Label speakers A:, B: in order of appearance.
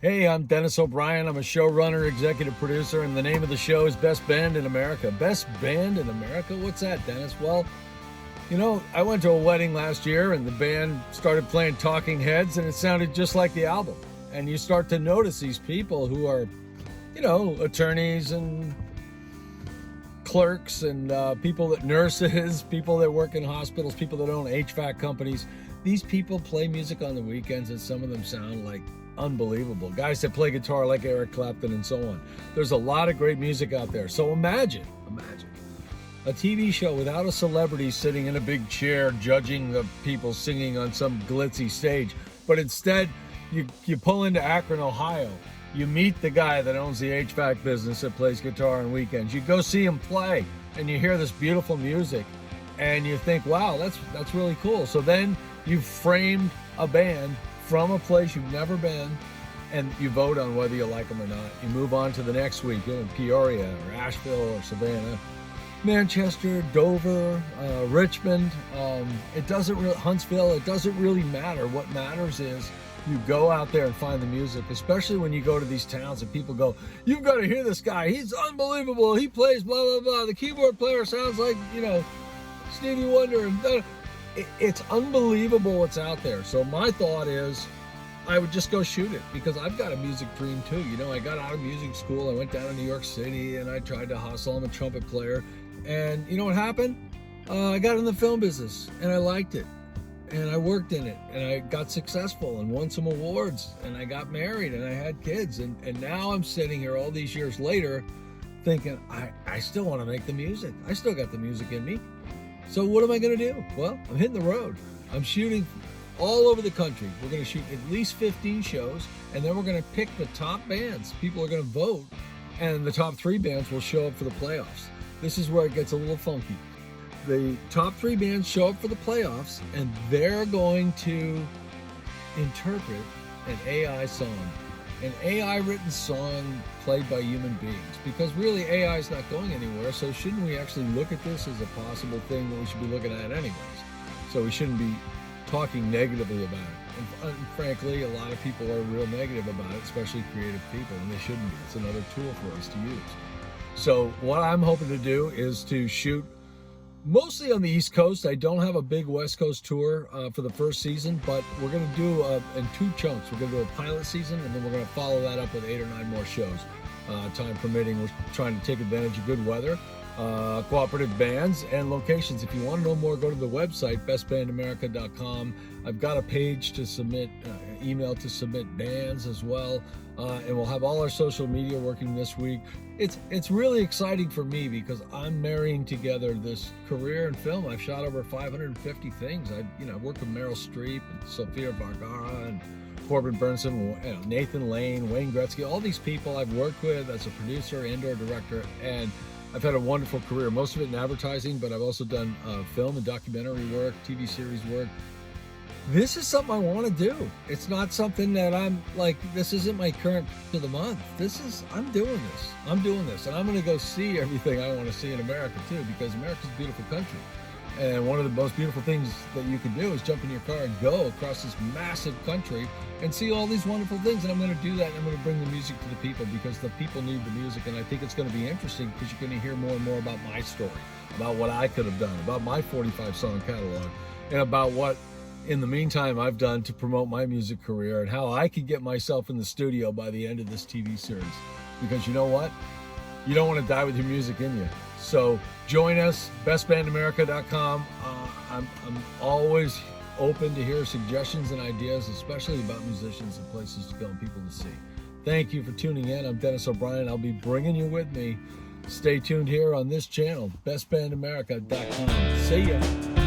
A: Hey, I'm Denis O'Brien. I'm a showrunner, executive producer, and the name of the show is Best Band in America. Best Band in America? What's that, Dennis? Well, I went to a wedding last year and the band started playing Talking Heads and it sounded just like the album. And you start to notice these people who are, attorneys and clerks and nurses, people that work in hospitals, people that own HVAC companies. These people play music on the weekends and some of them sound like unbelievable. Guys that play guitar like Eric Clapton and so on. There's a lot of great music out there. So imagine a TV show without a celebrity sitting in a big chair judging the people singing on some glitzy stage. But instead, you pull into Akron, Ohio. You meet the guy that owns the HVAC business that plays guitar on weekends. You go see him play and you hear this beautiful music and you think, wow, that's really cool. So then you've framed a band from a place you've never been, and you vote on whether you like them or not. You move on to the next week. You're in Peoria or Asheville or Savannah, Manchester, Dover, Richmond. Huntsville. It doesn't really matter. What matters is you go out there and find the music, especially when you go to these towns and people go, you've got to hear this guy. He's unbelievable. He plays blah, blah, blah. The keyboard player sounds like, Stevie Wonder. And it's unbelievable what's out there. So my thought is I would just go shoot it because I've got a music dream too. I got out of music school. I went down to New York City and I tried to hustle. I'm a trumpet player. And you know what happened? I got in the film business and I liked it. And I worked in it and I got successful and won some awards and I got married and I had kids. And now I'm sitting here all these years later thinking, I still want to make the music. I still got the music in me. So what am I going to do? Well, I'm hitting the road. I'm shooting all over the country. We're going to shoot at least 15 shows, and then we're going to pick the top bands. People are going to vote, and the top 3 bands will show up for the playoffs. This is where it gets a little funky. The top 3 bands show up for the playoffs, and they're going to interpret an AI song, an AI-written song played by human beings, because really AI is not going anywhere, so shouldn't we actually look at this as a possible thing that we should be looking at anyways? So we shouldn't be talking negatively about it. And frankly, a lot of people are real negative about it, especially creative people, and they shouldn't be. It's another tool for us to use. So what I'm hoping to do is to shoot mostly on the East Coast. I don't have a big West Coast tour for the first season, but we're going to do in 2 chunks. We're going to do a pilot season, and then we're going to follow that up with 8 or 9 more shows. Time permitting, we're trying to take advantage of good weather, cooperative bands, and locations. If you want to know more, go to the website, bestbandamerica.com. I've got a page to submit, email to submit bands as well, and we'll have all our social media working this week. It's really exciting for me because I'm marrying together this career in film. I've shot over 550 things. I've worked with Meryl Streep and Sofia Vergara and Corbin Burnson, Nathan Lane, Wayne Gretzky, all these people I've worked with as a producer and/or director, and I've had a wonderful career, most of it in advertising, but I've also done film and documentary work, TV series work. This is something I want to do. It's not something that I'm like, this isn't my current of the month. I'm doing this. And I'm going to go see everything I want to see in America too, because America's a beautiful country. And one of the most beautiful things that you can do is jump in your car and go across this massive country and see all these wonderful things. And I'm going to do that. And I'm going to bring the music to the people because the people need the music. And I think it's going to be interesting because you're going to hear more and more about my story, about what I could have done, about my 45-song catalog, and about what, in the meantime, I've done to promote my music career and how I could get myself in the studio by the end of this TV series. Because you know what? You don't want to die with your music in you. So join us, bestbandamerica.com. I'm always open to hear suggestions and ideas, especially about musicians and places to go and people to see. Thank you for tuning in. I'm Denis O'Brien. I'll be bringing you with me. Stay tuned here on this channel, bestbandamerica.com. See ya.